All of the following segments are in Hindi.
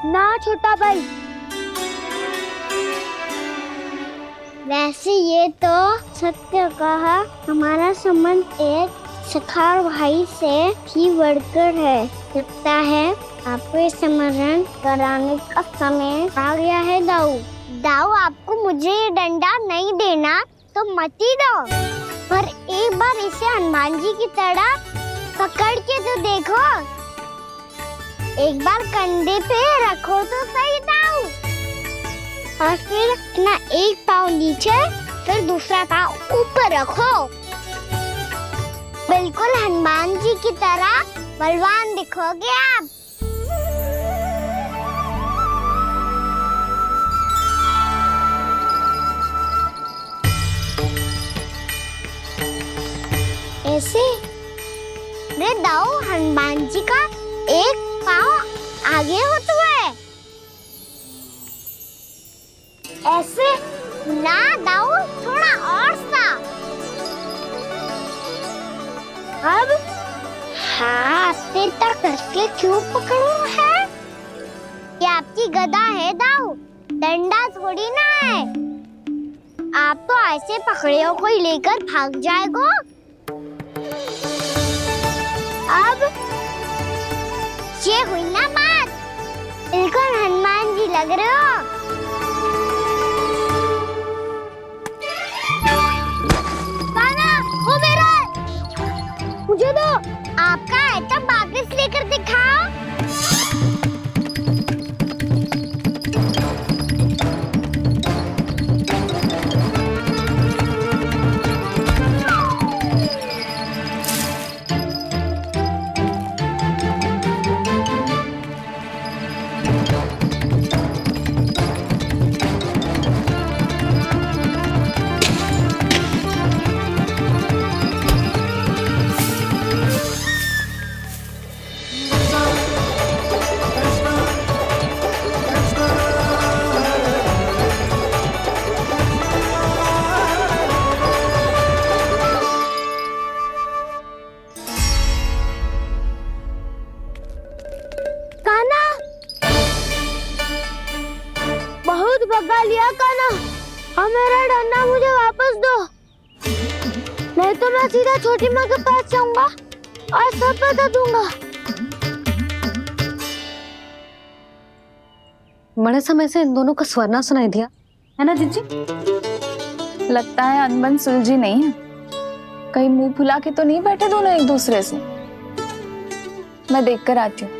ना छोटा भाई, वैसे ये तो सत्य कहा, हमारा संबंध एक सखा भाई से भी बढ़कर है। लगता है आपको स्मरण कराने का समय आ गया है दाऊ। दाऊ, आपको मुझे ये डंडा नहीं देना तो मत ही दो, पर एक बार इसे हनुमान जी की तरह पकड़ के तो देखो। एक बार कंधे पे रखो तो सही दाऊ, और फिर अपना एक पाँव नीचे फिर दूसरा पाँव ऊपर रखो। बिल्कुल हनुमान जी की तरह बलवान दिखोगे आप। ऐसे रे दाऊ, हनुमान जी का एक पाँव आगे होता है। ऐसे ना दाऊ, थोड़ा और सा। अब हाथ तक करके क्यों पकड़ू है? ये आपकी गदा है दाऊ, डंडा थोड़ी ना है। आप तो ऐसे पकड़े हो कोई लेकर भाग जाएगा। अब ये हुई ना बात, बिल्कुल हनुमान जी लग रहे हो। कान्हा, वो मेरा मुझे दो। आपका है तब वापस लेकर दिखाओ। भगा लिया कान्हा, अब मेरा डंडा मुझे वापस दो, नहीं तो मैं सीधा छोटी माँ के पास जाऊंगा और सब बता दूंगा। बड़े समय से इन दोनों का स्वर ना सुनाई दिया है ना जीजी? लगता है अनबन सुलझी नहीं है, कहीं मुंह फुला के तो नहीं बैठे दोनों एक दूसरे से। मैं देख कर आती हूँ।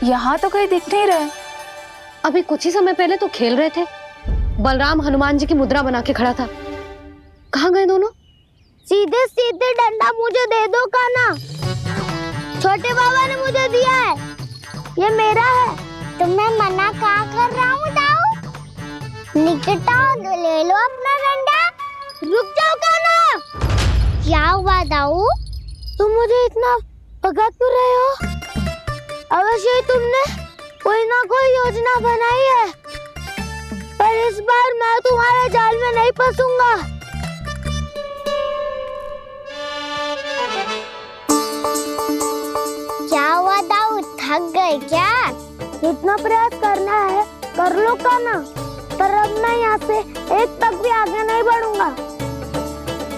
यहाँ तो कहीं दिख नहीं रहा। अभी कुछ ही समय पहले तो खेल रहे थे, बलराम हनुमान जी की मुद्रा बना के खड़ा था। कहाँ गए दोनों? सीधे सीधे डंडा मुझे दे दो कान्हा, छोटे बाबा ने मुझे दिया है, ये मेरा है। तो मैं मना कहाँ कर रहा हूँ दाऊ? निकट आओ, ले लो अपना डंडा। रुक जाओ कान्हा। क्या हुआ दाऊ, तुम मुझे इतना भगा क्यों रहे हो? अवश्य ही तुमने कोई ना कोई योजना बनाई है, पर इस बार मैं तुम्हारे जाल में नहीं फंसूंगा। क्या हुआ दाऊ, थक गए क्या? जितना प्रयास करना है कर लो कान्हा, पर अब मैं यहाँ से एक तक भी आगे नहीं बढ़ूंगा।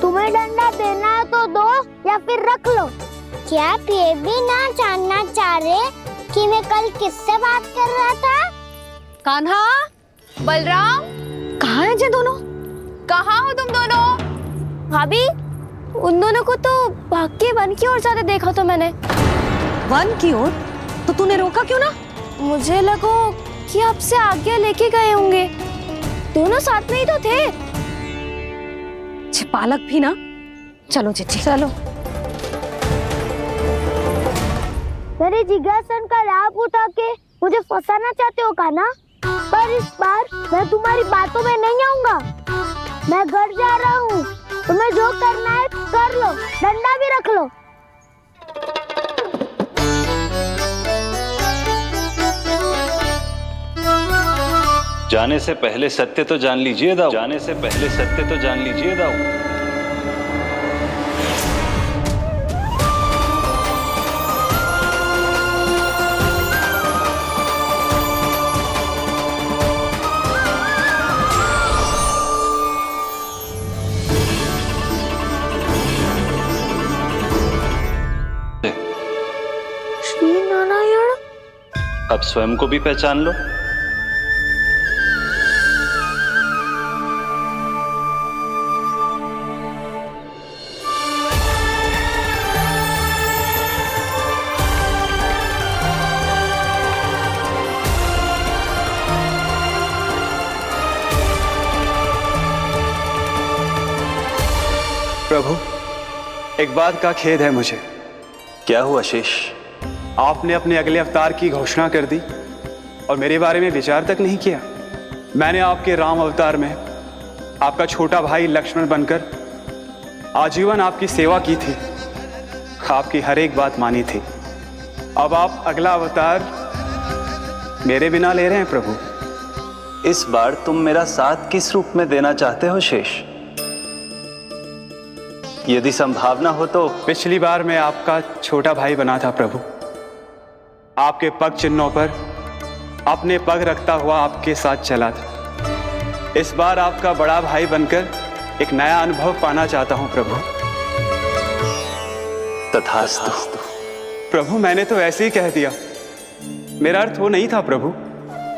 तुम्हें डंडा देना है तो दो या फिर रख लो। क्या आप ये भी ना जानना चाह रहे कि मैं कल किससे बात कर रहा था? कान्हा, बलराम, कहाँ हैं ये दोनों? कहाँ हो तुम दोनों? भाभी, उन दोनों को तो भाग के वन की ओर जाते देखा तो मैंने। वन की ओर? तो तूने रोका क्यों ना? मुझे लगो कि आपसे आज्ञा लेके गए होंगे, दोनों साथ में ही तो थे। पालक भी ना। चलो जीजी चलो। मेरे जिज्ञासन का लाभ उठा के मुझे फंसाना चाहते हो कान्हा, पर इस बार मैं तुम्हारी बातों में नहीं आऊंगा। मैं घर जा रहा हूँ, तुम्हें जो करना है कर लो, डंडा भी रख लो। जाने से पहले सत्य तो जान लीजिए दाऊ, जाने से पहले सत्य तो जान लीजिए दाऊ। अब स्वयं को भी पहचान लो। प्रभु, एक बात का खेद है मुझे। क्या हुआ शेष? आपने अपने अगले अवतार की घोषणा कर दी और मेरे बारे में विचार तक नहीं किया। मैंने आपके राम अवतार में आपका छोटा भाई लक्ष्मण बनकर आजीवन आपकी सेवा की थी, आपकी हर एक बात मानी थी। अब आप अगला अवतार मेरे बिना ले रहे हैं प्रभु। इस बार तुम मेरा साथ किस रूप में देना चाहते हो शेष? यदि संभावना हो तो। पिछली बार मैं आपका छोटा भाई बना था प्रभु, आपके पग चिन्हों पर अपने पग रखता हुआ आपके साथ चला था। इस बार आपका बड़ा भाई बनकर एक नया अनुभव पाना चाहता हूं प्रभु। तथास्तु। प्रभु, मैंने तो ऐसे ही कह दिया, मेरा अर्थ वो नहीं था प्रभु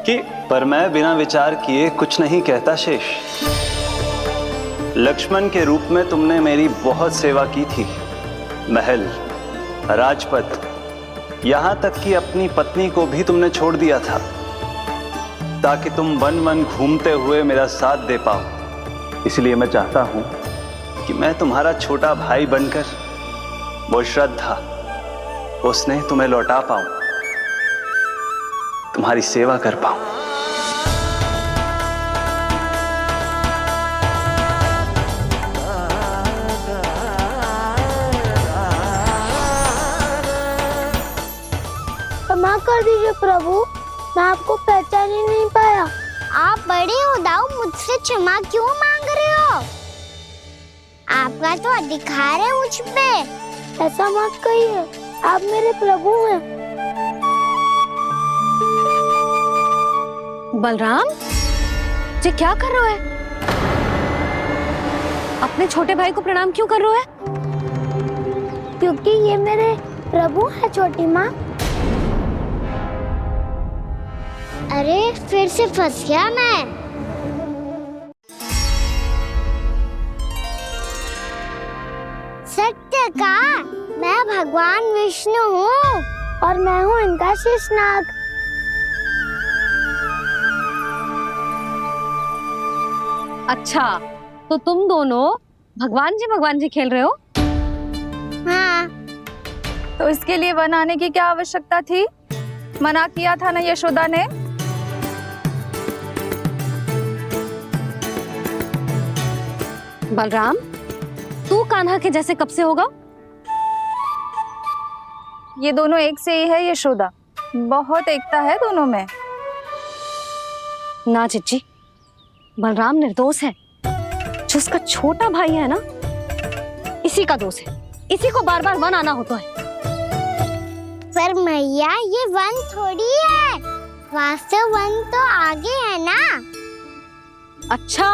कि। पर मैं बिना विचार किए कुछ नहीं कहता शेष। लक्ष्मण के रूप में तुमने मेरी बहुत सेवा की थी। महल, राजपथ, यहां तक कि अपनी पत्नी को भी तुमने छोड़ दिया था ताकि तुम वन वन घूमते हुए मेरा साथ दे पाओ। इसलिए मैं चाहता हूं कि मैं तुम्हारा छोटा भाई बनकर वो श्रद्धा, वो स्नेह तुम्हें लौटा पाऊं, तुम्हारी सेवा कर पाऊं। क्षमा कर दीजिए प्रभु, मैं आपको पहचान ही नहीं पाया। आप बड़े हो दाऊ, मुझसे क्षमा क्यों मांग रहे हो? आपका तो अधिकार है मुझ पे। ऐसा मत कहिए, आप मेरे प्रभु हैं। बलराम जी क्या कर रहे हो? अपने छोटे भाई को प्रणाम क्यों कर रहे हो? क्योंकि ये मेरे प्रभु है छोटी माँ। अरे फिर से फंस गया मैं। सत्य का, मैं भगवान विष्णु हूँ और मैं हूँ इनका शेषनाग। अच्छा, तो तुम दोनों भगवान जी खेल रहे हो? हाँ। तो इसके लिए वन आने की क्या आवश्यकता थी? मना किया था ना यशोदा ने। बलराम, तू कान्हा के जैसे कब से होगा? ये दोनों एक से ही है यशोदा, बहुत एकता है दोनों में। ना चिच्ची, बलराम निर्दोष है। जो उसका छोटा भाई है ना, इसी का दोष है। इसी को बार बार वन आना होता है। पर मैया, ये वन थोड़ी है, वास्तव वन तो आगे है ना। अच्छा,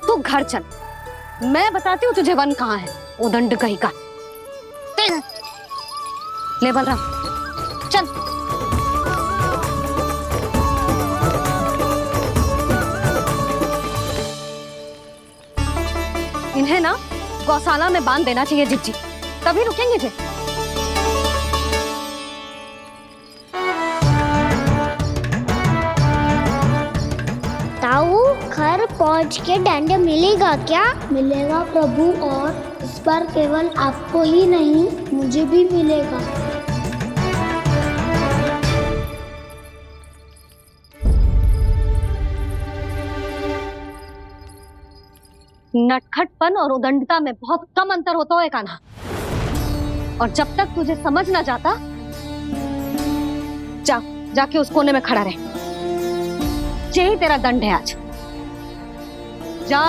तू घर चल, मैं बताती हूँ तुझे वन कहाँ है। उदंड कहीं का। ले बलराम, चल। इन्हें ना गौशाला में बांध देना चाहिए जिज्जी, तभी रुकेंगे जे। ताऊ, घर पहुँच के दंड मिलेगा क्या? मिलेगा प्रभु, और इस बार केवल आपको ही नहीं, मुझे भी मिलेगा। नटखटपन और उदंडता में बहुत कम अंतर होता है कान्हा, और जब तक तुझे समझ ना जाता, जाके उस कोने में खड़ा रहे। यही तेरा दंड है आज। जा।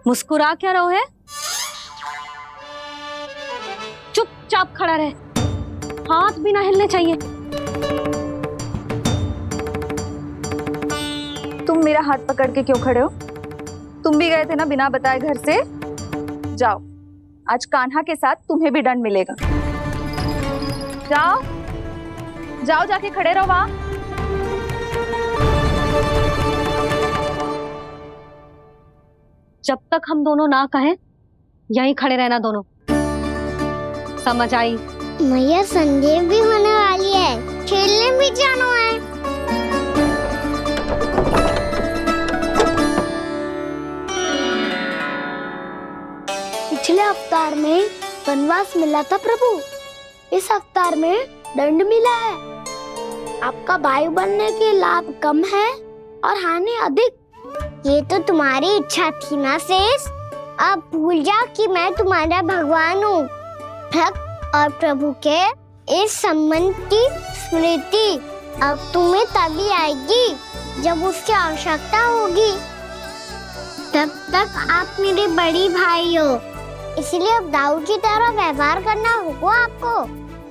मुस्कुरा क्या रहो है? चुपचाप खड़ा रहे। हाथ भी ना हिलने चाहिए। तुम मेरा हाथ पकड़ के क्यों खड़े हो? तुम भी गए थे ना बिना बताए घर से। जाओ, आज कान्हा के साथ तुम्हें भी दंड मिलेगा। जाओ जाओ, जाके खड़े रहो वहां। जब तक हम दोनों ना कहें यहीं खड़े रहना दोनों, समझ आई? मैया संध्या भी होने वाली है, खेलने भी जाना है। पिछले अवतार में वनवास मिला था प्रभु, इस अवतार में दंड मिला है। आपका भाई बनने के लाभ कम है और हानि अधिक। ये तो तुम्हारी इच्छा थी ना शेष। अब भूल जाओ कि मैं तुम्हारा भगवान हूँ। भक्त और प्रभु के इस संबंध की स्मृति अब तुम्हें तभी आएगी जब उसकी आवश्यकता होगी। तब तक आप मेरे बड़ी भाई हो, इसलिए अब दाऊ की तरह व्यवहार करना होगा आपको।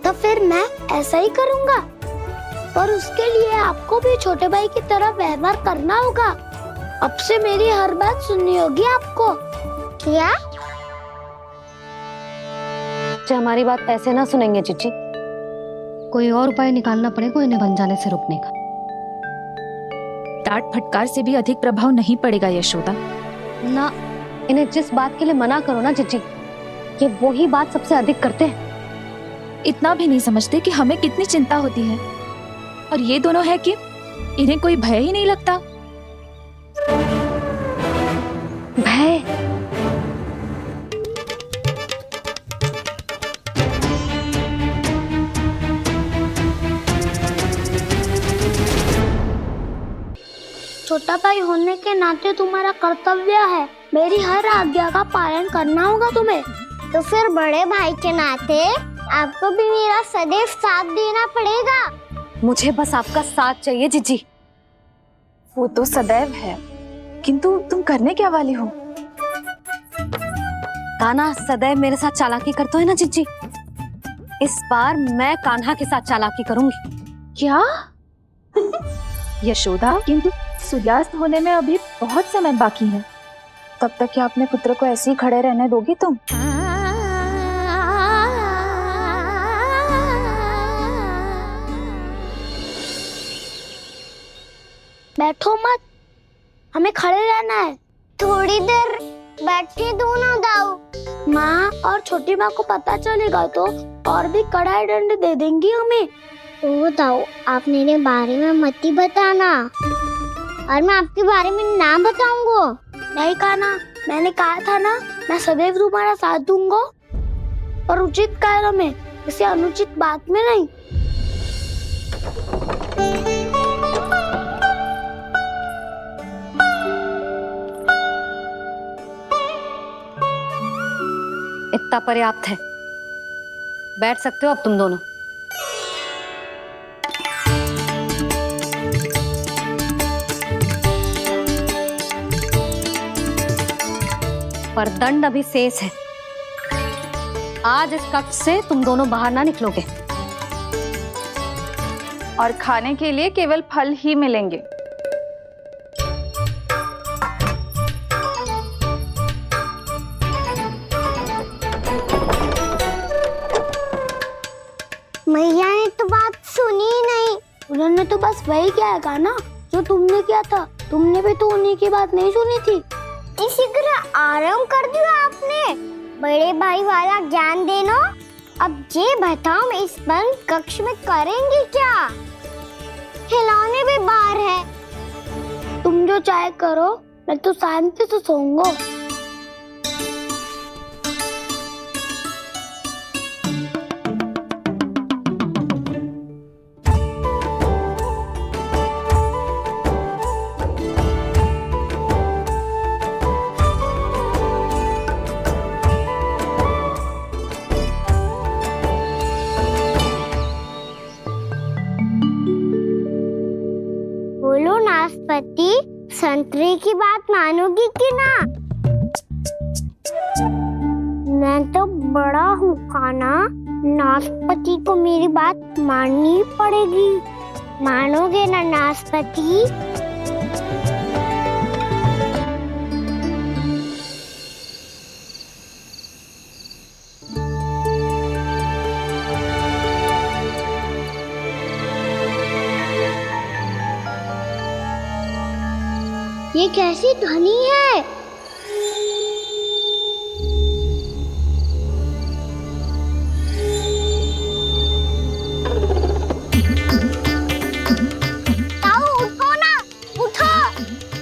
तो फिर मैं ऐसा ही करूँगा, पर उसके लिए आपको भी छोटे भाई की तरह व्यवहार करना होगा। अब से मेरी हर बात सुननी होगी आपको। क्या? जो हमारी बात ऐसे ना सुनेंगे चिच्ची, कोई और उपाय निकालना पड़ेगा इन्हें बन जाने से रुकने का। डांट फटकार से भी अधिक प्रभाव नहीं पड़ेगा यशोदा। ना, इन्हें जिस बात के लिए मना करो ना चिच्ची, ये वही बात सबसे अधिक करते हैं। इतना भी नहीं समझते कि हमें कितनी चिंता होती है, और ये दोनों है कि इन्हें कोई भय ही नहीं लगता। भय? छोटा भाई होने के नाते तुम्हारा कर्तव्य है, मेरी हर आज्ञा का पालन करना होगा तुम्हें। तो फिर बड़े भाई के नाते आपको भी मेरा सदैव साथ देना पड़ेगा। मुझे बस आपका साथ चाहिए जीजी। वो तो सदैव है, किंतु तुम करने क्या वाली हो? कान्हा सदैव मेरे साथ चालाकी करता है ना जीजी, इस बार मैं कान्हा के साथ चालाकी करूंगी। क्या? यशोदा, किंतु सूर्यास्त होने में अभी बहुत समय बाकी है। तब तक क्या अपने पुत्र को ऐसे ही खड़े रहने दोगी तुम? बैठो मत, हमें खड़े रहना है। थोड़ी देर बैठे दो ना दाऊ। माँ और छोटी माँ को पता चलेगा तो और भी कड़ा दंड दे देंगी हमें। ओ दाऊ, आप मेरे बारे में मत ही बताना, और मैं आपके बारे में ना बताऊंगा। नहीं कान्हा, मैंने कहा था ना, मैं सदैव तुम्हारा साथ दूंगा, और उचित कार्य में, किसी अनुचित बात में नहीं। इतना पर्याप्त है, बैठ सकते हो अब तुम दोनों। पर दंड अभी शेष है। आज इस कक्ष से तुम दोनों बाहर ना निकलोगे, और खाने के लिए केवल फल ही मिलेंगे। मैया ने तो बात सुनी ही नहीं। उन्होंने तो बस वही किया ना जो तुमने किया था। तुमने भी तो उन्हीं की बात नहीं सुनी थी। इसी तरह आराम कर दिया आपने। बड़े भाई वाला ज्ञान देना। अब ये बताओ, मैं इस बंद कक्ष में करेंगे क्या? खिलौने भी बाहर है। तुम जो चाहे करो, मैं तो शांति से सोऊंगा। बोलो नाशपाती, संतरे की बात मानोगी कि ना? मैं तो बड़ा हूँ कान्हा, नाशपति को मेरी बात माननी पड़ेगी। मानोगे ना नाशपति? ये कैसी ध्वनि है? ताऊ उठो ना, उठो,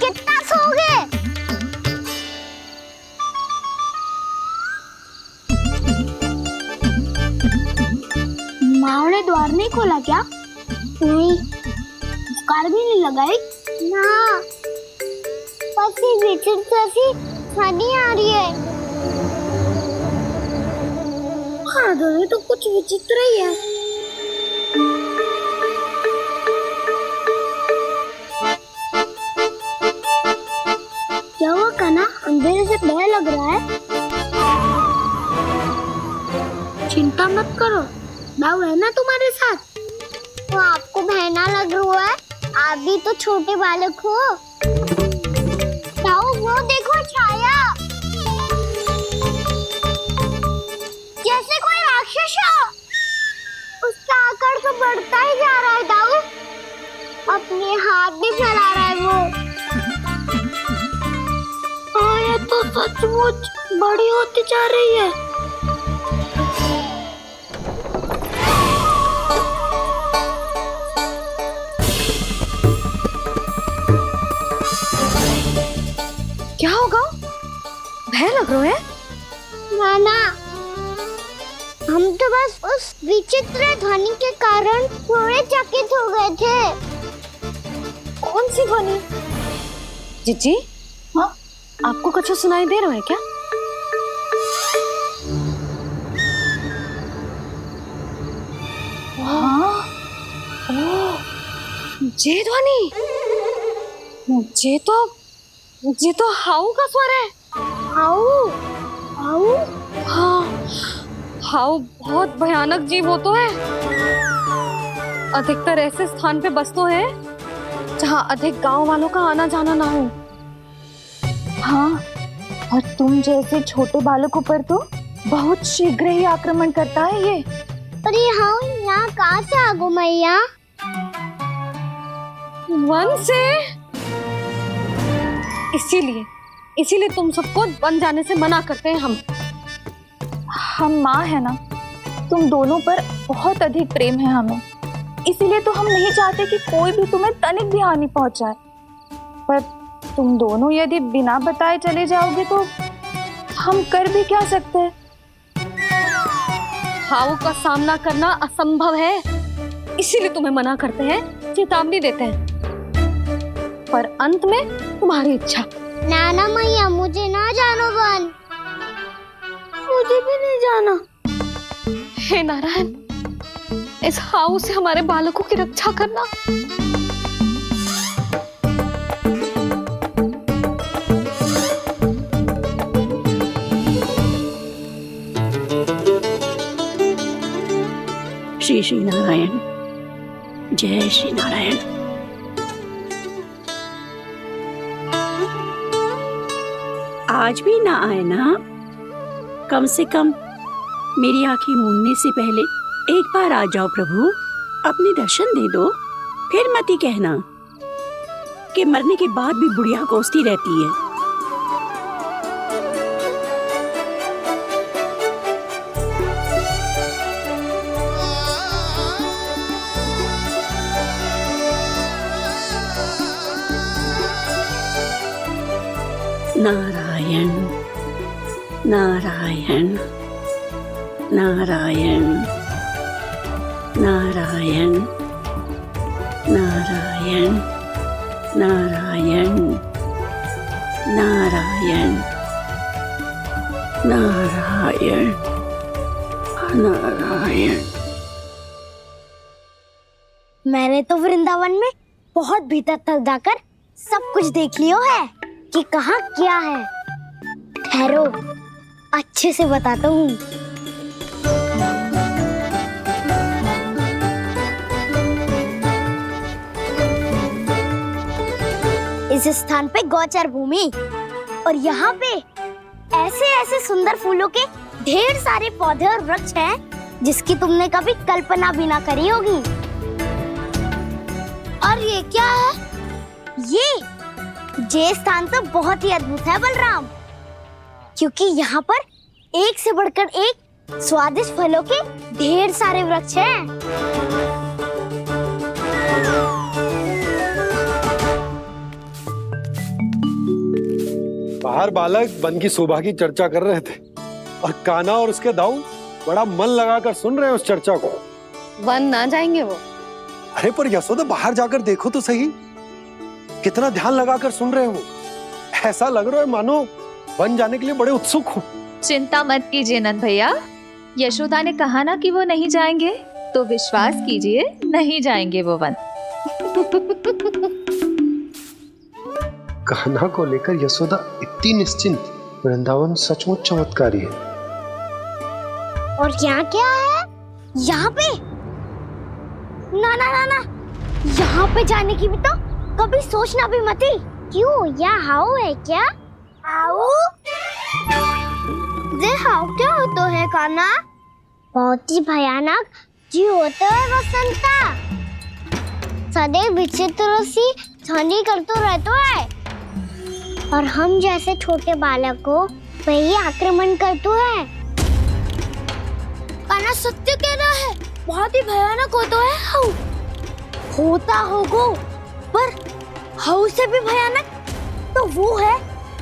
कितना सोओगे? माँ ने द्वार नहीं खोला क्या? नहीं। कार भी नहीं लगाई? ना, बस ये विचित्र सी ध्वनि आ रही है। हाँ, ध्वनि तो कुछ विचित्र ही है। क्या हुआ कान्हा? अंधेरे से डर लग रहा है। चिंता मत करो, दाऊ है ना तुम्हारे साथ। तो आपको बहना लग रहा है? आप भी तो छोटे बालक हो। दाऊ वो देखो छाया, जैसे कोई राक्षस हो। उसका आकार तो बढ़ता ही जा रहा है दाऊ। अपने हाथ भी फैला रहा है वो। हाँ, ये तो सचमुच बड़ी होती जा रही है। क्या होगा? भय लग रहा है? नाना, हम तो बस उस विचित्र ध्वनि के कारण थोड़े चकित हो गए थे। कौन सी ध्वनि? जीजी, हाँ, आपको कुछ सुनाई दे रहा है क्या? हाँ, ओह, ये ध्वनि, ये तो हाउ का स्वर है। हाउ? हाउ? हाँ, हाउ बहुत भयानक जीव हो तो है। अधिकतर ऐसे स्थान पे बसते हैं जहाँ अधिक गांव वालों का आना जाना ना हो। हाँ, और तुम जैसे छोटे बालकों पर तो बहुत शीघ्र ही आक्रमण करता है ये। पर ये हाउ यहाँ कहाँ से आ गो मैया? वन से। इसीलिए तुम सबको वन जाने से मना करते हैं हम माँ है ना, तुम दोनों पर बहुत अधिक प्रेम है हमें, इसीलिए तो हम नहीं चाहते कि कोई भी तुम्हें तनिक भी हानि पहुंचाए। पर तुम दोनों यदि बिना बताए चले जाओगे तो हम कर भी क्या सकते हैं? हाउ का सामना करना असंभव है, इसीलिए तुम्हें मना करते हैं, चेतावनी देते हैं। पर अंत में तुम्हारी इच्छा। नाना मैया, मुझे ना जानो वन। मुझे भी नहीं जाना। हे नारायण, इस हाउ से हमारे बालकों की रक्षा करना। श्री श्री नारायण, जय श्री नारायण। आज भी ना आए ना? कम से कम मेरी आंखें मूंदने से पहले एक बार आ जाओ प्रभु, अपने दर्शन दे दो। फिर मत ही कहना कि मरने के बाद भी बुढ़िया कोसती रहती है। नारायण नारायण नारायण नारायण नारायण नारायण नारायण नारायण नारायण। मैंने तो वृंदावन में बहुत भीतर तक जाकर सब कुछ देख लियो है कि कहाँ क्या है। ठहरो, अच्छे से बताता हूँ। इस स्थान पे गोचर भूमि और यहाँ पे ऐसे ऐसे सुंदर फूलों के ढेर सारे पौधे और वृक्ष हैं जिसकी तुमने कभी कल्पना भी ना करी होगी। और ये क्या है? ये स्थान तो बहुत ही अद्भुत है बलराम, क्योंकि यहाँ पर एक से बढ़कर एक स्वादिष्ट फलों के ढेर सारे वृक्ष हैं। बाहर बालक वन की शोभा की चर्चा कर रहे थे और कान्हा और उसके दाऊ बड़ा मन लगाकर सुन रहे हैं उस चर्चा को। वन ना जाएंगे वो? अरे पर यशोदा बाहर जाकर देखो तो सही, कितना ध्यान लगाकर सुन रहे हो। ऐसा लग रहा है मानो वन जाने के लिए बड़े उत्सुक हो। चिंता मत कीजिए नंद भैया, यशोदा ने कहा ना कि वो नहीं जाएंगे, तो विश्वास कीजिए नहीं जाएंगे वो वन। कान्हा को लेकर यशोदा इतनी निश्चिंत, वृंदावन सचमुच चमत्कारी है। और यहाँ क्या है? यहाँ पे ना ना ना ना, यहाँ पे जाने की भी तो कभी सोचना भी मत ही। क्यों, यहाँ हाउ है क्या? हाउ? ये हाउ क्या होता है कान्हा? बहुत ही भयानक जी होता है वसंता, सदैव विचित्र सी ध्वनि करते रहता है और हम जैसे छोटे बालक को वही आक्रमण करते हैं। कान्हा सत्य कह रहा है, बहुत ही भयानक होता है हाउ। होता होगा, पर हाउ से भी भयानक तो वो है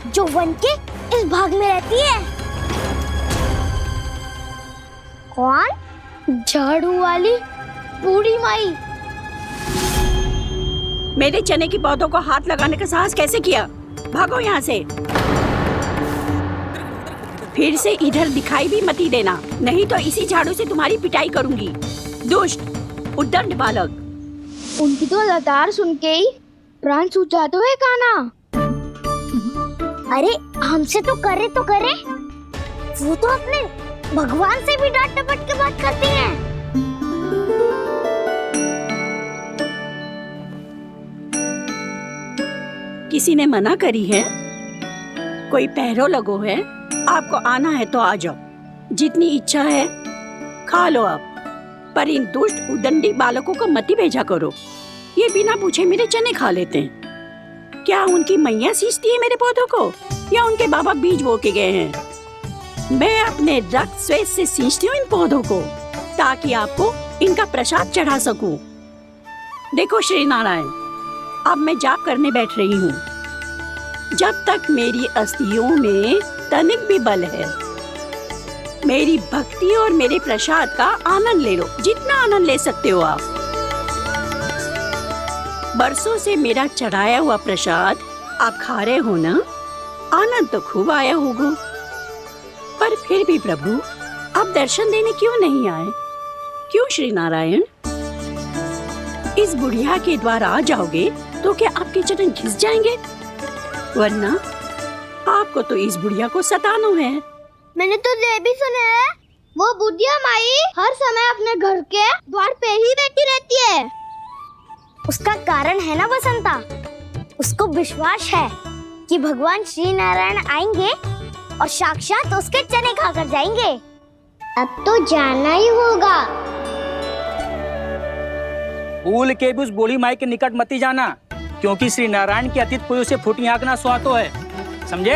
जो वन के इस भाग में रहती है। कौन? झाड़ू वाली बूढ़ी माई। मेरे चने की पौधों को हाथ लगाने का साहस कैसे किया? भागो यहाँ से। फिर से इधर दिखाई भी मत देना, नहीं तो इसी झाड़ू से तुम्हारी पिटाई करूंगी। दुष्ट उद्दंड बालक। उनकी तो लतार सुन के ही प्राण सूझ जाते हुए कान्हा। अरे हमसे तो करे, वो तो अपने भगवान से भी डांट डपट के बात करती हैं। किसी ने मना करी है? कोई पहरो लगो है? आपको आना है तो आ जाओ, जितनी इच्छा है खा लो आप, पर इन दुष्ट उदंडी बालकों को मत ही भेजा करो। ये बिना पूछे मेरे चने खा लेते हैं। क्या उनकी मैया सींचती है मेरे पौधों को, या उनके बाबा बीज बो के गए हैं? मैं अपने रक्त स्वेद से सींचती हूँ इन पौधों को, ताकि आपको इनका प्रसाद चढ़ा सकूं। देखो श्री नारायण, अब मैं जाप करने बैठ रही हूँ। जब तक मेरी अस्थियों में तनिक भी बल है, मेरी भक्ति और मेरे प्रसाद का आनंद ले लो, जितना आनंद ले सकते हो आप। बरसों से मेरा चढ़ाया हुआ प्रसाद आप खा रहे हो ना, आनंद तो खूब आया होगा। पर फिर भी प्रभु आप दर्शन देने क्यों नहीं आए? क्यों श्री नारायण? इस बुढ़िया के द्वार आ जाओगे तो क्या आपके चरण घिस जाएंगे? वरना आपको तो इस बुढ़िया को सताना है। मैंने तो ये भी सुना है, वो बुढ़िया माई हर समय अपने घर के द्वार पे ही बैठी रहती है। उसका कारण है ना बसंता, उसको विश्वास है कि भगवान श्री नारायण आएंगे और साक्षात उसके चने खाकर जाएंगे। अब तो जाना ही होगा। भूल के भी उस बूढ़ी माई के निकट मत जाना, क्योंकि श्री नारायण के अतीत पुरुष से फूटी आंकना स्वातो है, समझे?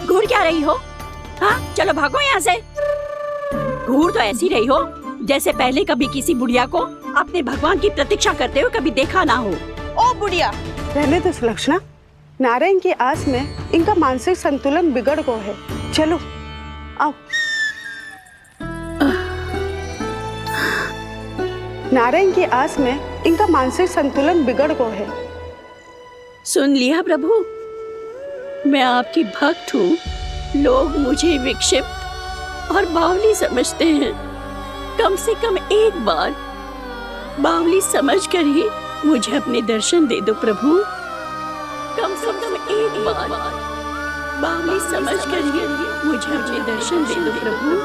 घूर क्या रही हो? हाँ, चलो भागो यहाँ से। घूर तो ऐसी रही हो जैसे पहले कभी किसी बुढ़िया को अपने भगवान की प्रतीक्षा करते हुए कभी देखा ना हो। ओ बुढ़िया, रहने दो सुलक्षणा। नारायण की आस में इनका मानसिक संतुलन बिगड़ गया है। चलो आओ। नारायण की आस में इनका मानसिक संतुलन बिगड़ गया है। सुन लिया प्रभु, मैं आपकी भक्त हूँ। लोग मुझे विक्षिप्त और बावली समझते हैं। कम से कम एक बार बावली समझकर ही मुझे अपने दर्शन दे दो प्रभु। कम से कम एक बार बावली समझकर ही मुझे अपने दर्शन दे दो प्रभु।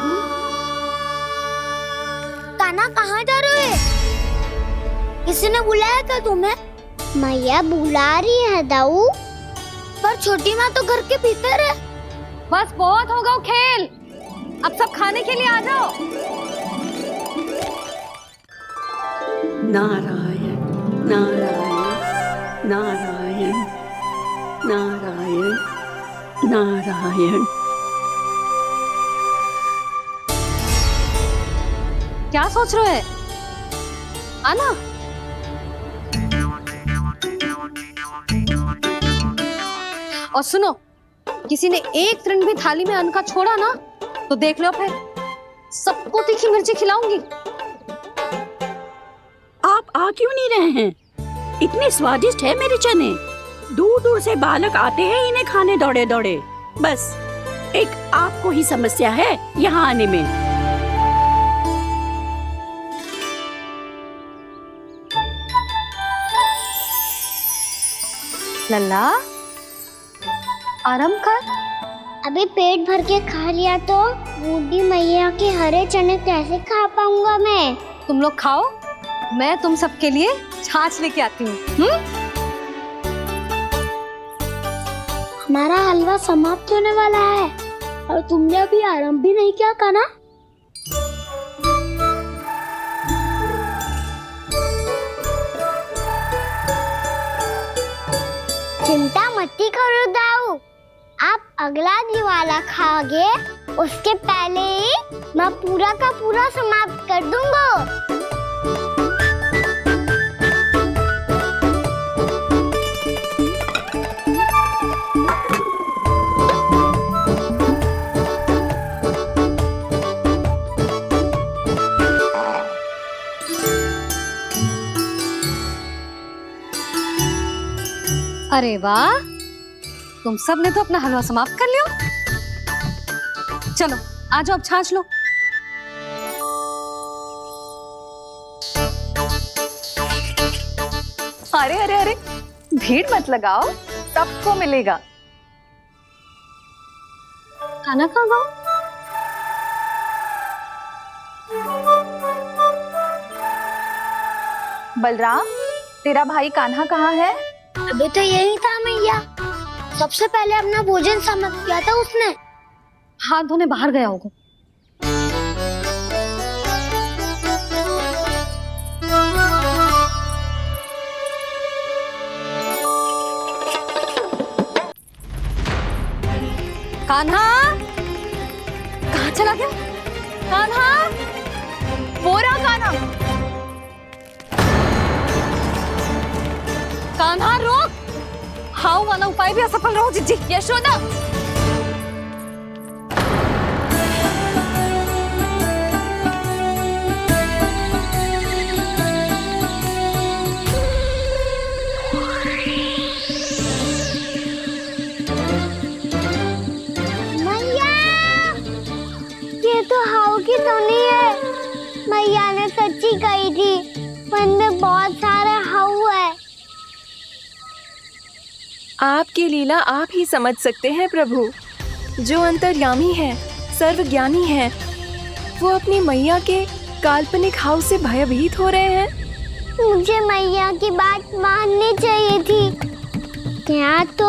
कान्हा कहाँ जा रहे हो? किसी ने बुलाया क्या तुम्हें? मैया बुला रही है दाऊ। पर छोटी माँ तो घर के भीतर है। बस बहुत होगा वो खेल, अब सब खाने के लिए आ जाओ। नारायण नारायण नारायण नारायण नारायण। क्या सोच रहे हैं? आना। और सुनो, किसी ने एक तृण भी थाली में अन्न का छोड़ा ना तो देख लो, फिर सबको तीखी मिर्ची खिलाऊंगी। आप आ क्यों नहीं रहे हैं? इतने स्वादिष्ट है मेरे चने। दूर दूर से बालक आते हैं इन्हें खाने दौड़े दौड़े। बस एक आपको ही समस्या है यहाँ आने में। लल्ला, आराम कर। अभी पेट भर के खा लिया तो बूढ़ी मैया के हरे चने कैसे खा पाऊंगा मैं? तुम लोग खाओ, मैं तुम सबके लिए छाछ लेके आती हूँ। हमारा हलवा समाप्त होने वाला है और तुमने अभी आराम भी नहीं किया कान्हा। चिंता मत करो दाऊ, आप अगला दिवाला खाओगे उसके पहले ही मैं पूरा का पूरा समाप्त कर दूंगा। अरे वाह, तुम सब ने तो अपना हलवा समाप्त कर लिया। चलो आ जाओ, अब छाछ लो। अरे अरे अरे, भीड़ मत लगाओ, सबको मिलेगा। खाना खा गो। बलराम, तेरा भाई कान्हा कहाँ है? अभी तो यही था मैया, सबसे पहले अपना भोजन समाप्त किया था उसने। हाथ धोने बाहर गया होगा। कान्हा कहाँ चला गया? कान्हा, वो रहा कान्हा। कान्हा रोक! हाउ वाला उपाय भी असफल रहो जिज्जी। यशोदा, मैया, ये तो हाउ की धुनी है। मैया ने सच्ची कही थी, मन में बहुत सारे हाउ है। आपकी लीला आप ही समझ सकते हैं प्रभु। जो अंतर्यामी है, सर्वज्ञानी है, वो अपनी मैया के काल्पनिक हाव से भयभीत हो रहे हैं। मुझे मैया की बात माननी चाहिए थी। यहाँ तो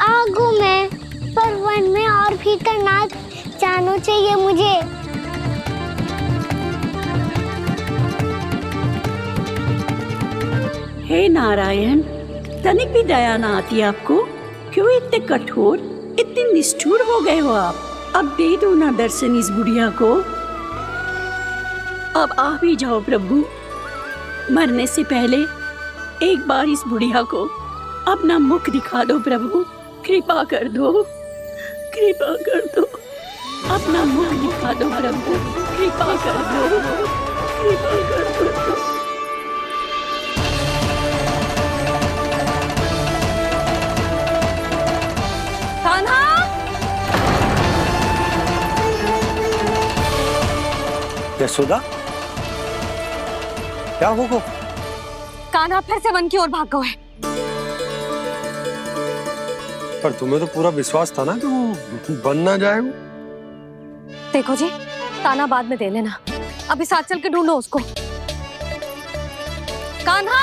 आगू में, पर वन में और भीतर ना जाना चाहिए मुझे। हे नारायण, तनिक भी दया ना आती आपको? क्यों इतने कठोर, इतने निष्ठुर हो गए हो आप? अब दे दो ना दर्शन इस बुढ़िया को। अब आ भी जाओ प्रभु, मरने से पहले एक बार इस बुढ़िया को अपना मुख दिखा दो प्रभु। कृपा कर दो, कृपा कर दो, अपना मुख दिखा दो प्रभु। कृपा कर दो, कृपा कर दो। कान्हा, यशोदा, क्या हो? कान्हा फिर से वन की ओर भाग गए। पर तुम्हें तो पूरा विश्वास था ना कि वो बन ना जाए। देखो जी, ताना बाद में दे लेना, अभी साथ चल के ढूंढो उसको। कान्हा।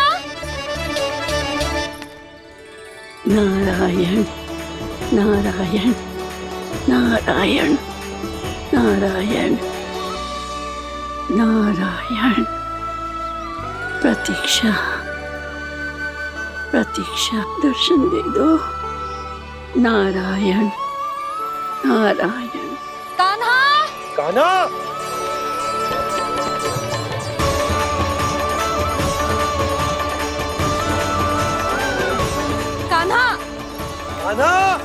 नारायण नारायण नारायण नारायण नारायण। प्रतीक्षा प्रतीक्षा, दर्शन दे दो। नारायण नारायण। कान्हा। कान्हा। कान्हा। कान्हा।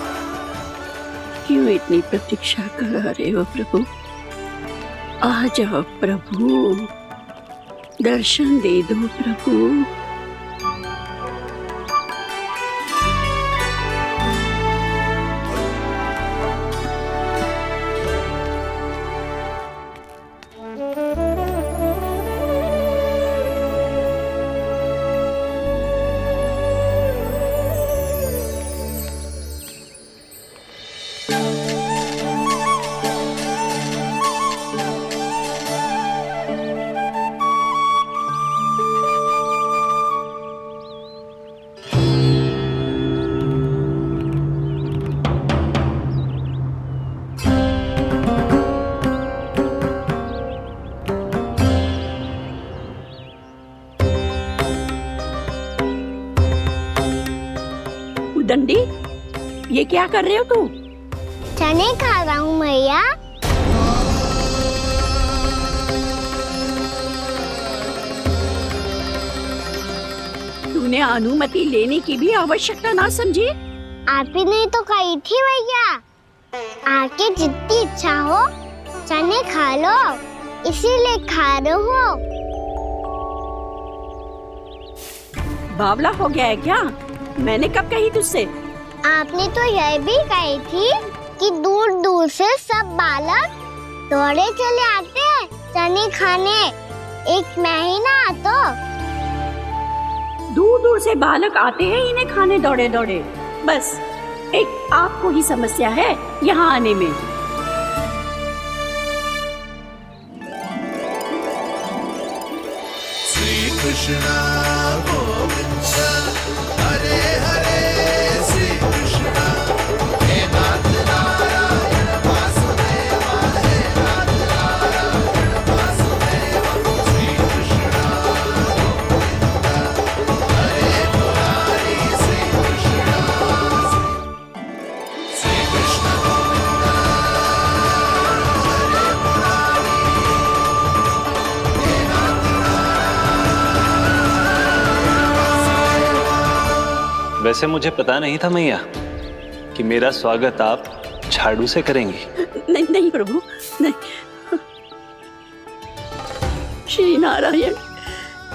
क्यों इतनी प्रतीक्षा करा रहे हो प्रभु? आ जाओ प्रभु, दर्शन दे दो प्रभु। दंडी, ये क्या कर रहे हो तू? चने खा रहा हूँ मैया। तूने अनुमति लेने की भी आवश्यकता ना समझी? आप ही नहीं तो कही थी भैया, आके जितनी इच्छा हो चने खा लो, इसीलिए खा रहे हो। बावला हो गया है क्या? मैंने कब कही तुझसे? आपने तो यह भी कही थी कि दूर दूर से सब बालक दौड़े चले आते हैं चने खाने, एक महीना तो दूर दूर से बालक आते हैं इन्हें खाने दौड़े दौड़े। बस एक आपको ही समस्या है यहाँ आने में। श्री कृष्णा गोविंद हरे हरे, श्री कृष्णा हे नाथ नारायण वासुदेवा, हे नाथ नारायण वासुदेवा। श्री कृष्णा गोविंद हरे मुरारी, श्री कृष्णा श्री कृष्ण गोविंद हरे मुरारी, हे नाथ वैसे मुझे पता नहीं था मैया कि मेरा स्वागत आप झाड़ू से करेंगी। नहीं नहीं प्रभु, नहीं। श्री नारायण,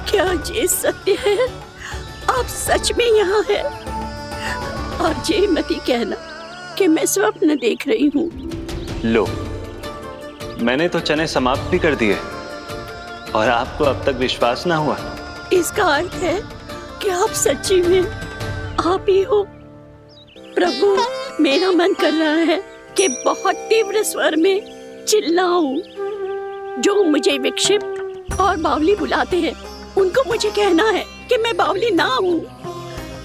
क्या ये सत्य है? आप सच में यहाँ हैं? और ये मत ही कहना कि मैं स्वप्न देख रही हूँ। लो, मैंने तो चने समाप्त भी कर दिए और आपको अब तक विश्वास ना हुआ। इसका अर्थ है कि आप सच्ची में आप ही हो। प्रभु, मेरा मन कर रहा है कि बहुत तीव्र स्वर में चिल्लाऊं। जो मुझे विक्षिप्त और बावली बुलाते हैं उनको मुझे कहना है कि मैं बावली ना हूँ।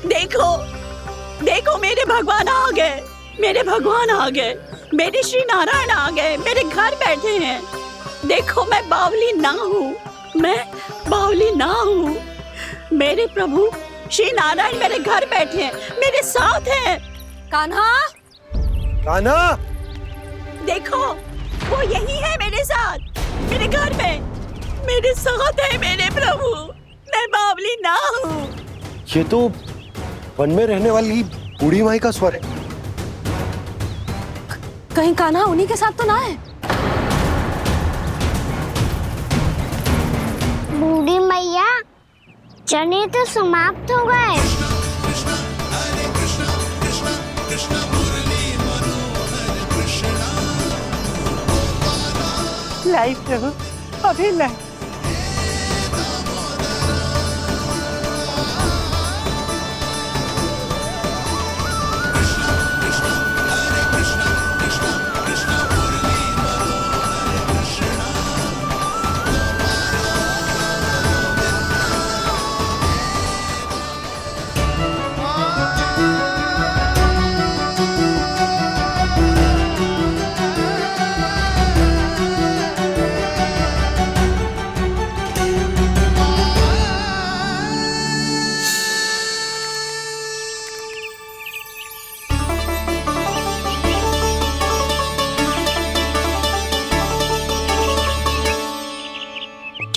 देखो देखो, मेरे भगवान आ गए, मेरे भगवान आ गए, मेरे श्री नारायण आ गए, मेरे घर बैठे हैं। देखो, मैं बावली ना हूँ, मैं बावली ना हूँ। मेरे प्रभु श्री नारायण मेरे घर बैठे हैं, मेरे साथ हैं। कान्हा। कान्हा। देखो, वो यही है मेरे साथ, मेरे घर में, मेरे साथ है मेरे प्रभु। मैं बावली ना हूँ। ये तो वन में रहने वाली बूढ़ी माई का स्वर है। कहीं कान्हा उन्हीं के साथ तो ना है? बूढ़ी मैया, चने तो समाप्त हो गए। लाई प्रभु, अभी लाई।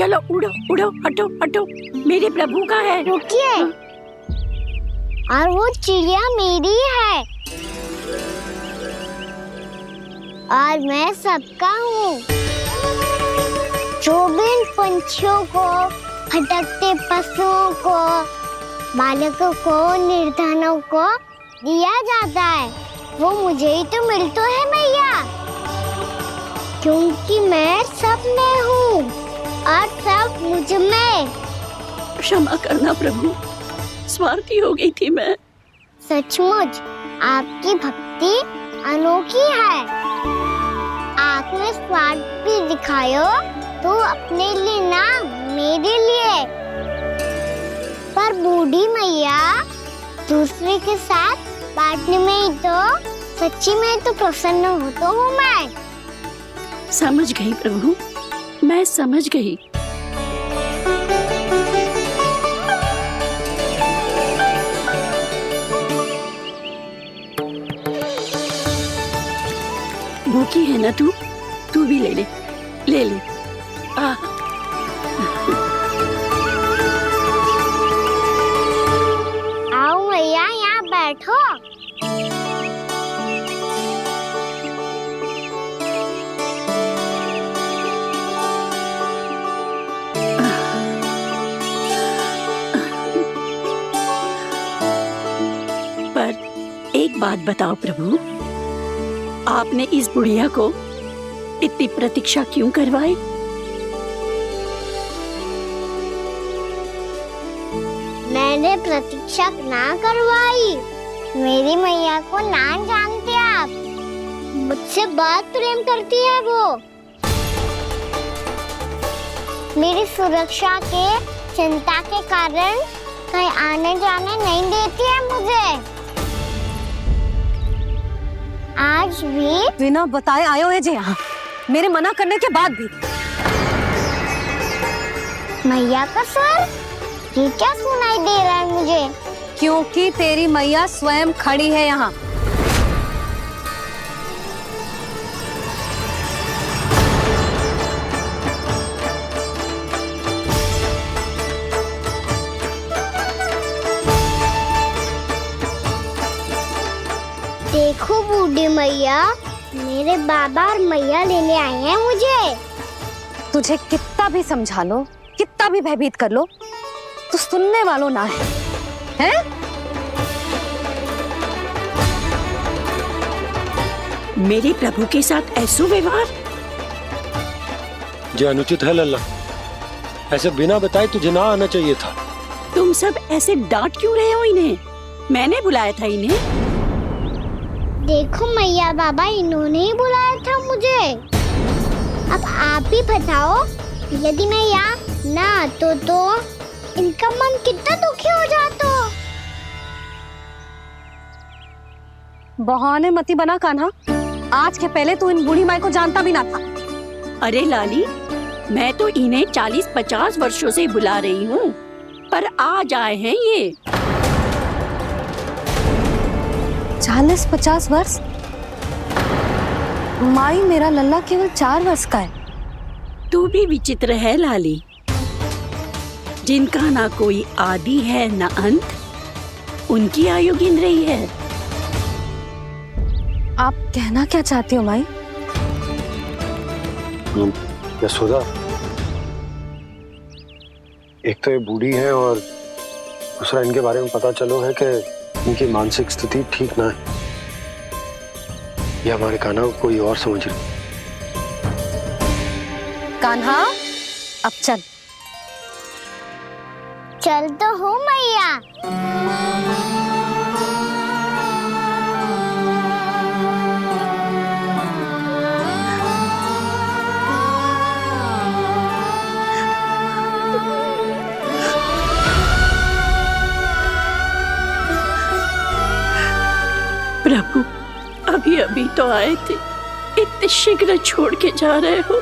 चलो उड़ो उड़ो, हटो हटो, मेरे प्रभु का है। रुकिए, और वो चिड़िया मेरी है और मैं सबका हूँ। जो भी इन पंछियों को, भटकते पशुओं को, बालकों को, निर्धनों को दिया जाता है, वो मुझे ही तो मिलता है मैया, क्योंकि मैं सब में हूँ और सब मुझ में। क्षमा करना प्रभु, स्वार्थी हो गई थी मैं। सचमुच आपकी भक्ति अनोखी है। आपने स्वार्थ भी दिखायो तो अपने लिए ना, मेरे लिए। पर बूढ़ी मैया दूसरे के साथ बांटने में ही तो सच्ची में तो प्रसन्न होता हूँ मैं। समझ गई प्रभु, मैं समझ गई। भूखी है ना तू भी ले ले, ले ले। आओ मैया, यहाँ बैठो। पर एक बात बताओ प्रभु, आपने इस बुढ़िया को इतनी प्रतीक्षा क्यों करवाई? मैंने प्रतीक्षा ना करवाई। मेरी मैया को ना जानते आप, मुझसे बहुत प्रेम करती है वो। मेरी सुरक्षा के चिंता के कारण कहीं आने जाने नहीं देती है मुझे। आज भी बिना बताए आए हुए जे यहाँ, मेरे मना करने के बाद भी। मैया का स्वर, ये क्या सुनाई दे रहा है मुझे? क्योंकि तेरी मैया स्वयं खड़ी है यहाँ। देखो बूढ़ी मैया, मेरे बाबा और मैया लेने आए हैं मुझे। तुझे कितना भी समझा लो, कितना भी भयभीत कर लो, तो सुनने वालों ना है, हैं? मेरे प्रभु के साथ ऐसा व्यवहार जो अनुचित है लल्ला। ऐसे बिना बताए तुझे ना आना चाहिए था। तुम सब ऐसे डांट क्यों रहे हो इन्हें? मैंने बुलाया था इन्हें। देखो मैया बाबा, इन्होंने ही बुलाया था मुझे। अब आप ही बताओ, यदि मैं यहाँ ना आतो तो इनका मन कितना दुखी हो जाता। बहाने मती बना कान्हा, आज के पहले तू इन बूढ़ी माई को जानता भी ना था। अरे लाली, मैं तो इन्हें 40-50 वर्षों से बुला रही हूँ, पर आज आए हैं ये। 40-50 वर्ष? माई, मेरा लल्ला केवल 4 वर्ष का है। तू भी विचित्र है लाली, जिनका ना कोई आदि है ना अंत, उनकी आयु गिन रही है। आप कहना क्या चाहती हो माई? यशोदा, एक तो ये बूढ़ी है और दूसरा इनके बारे में पता चलो है कि इनकी मानसिक स्थिति ठीक ना है। ये हमारे कान्हा को कोई और समझ रही। कान्हा, अब चल। चल तो हूँ मैया। प्रभु, अभी अभी तो आए थे, इतने शीघ्र छोड़ के जा रहे हो?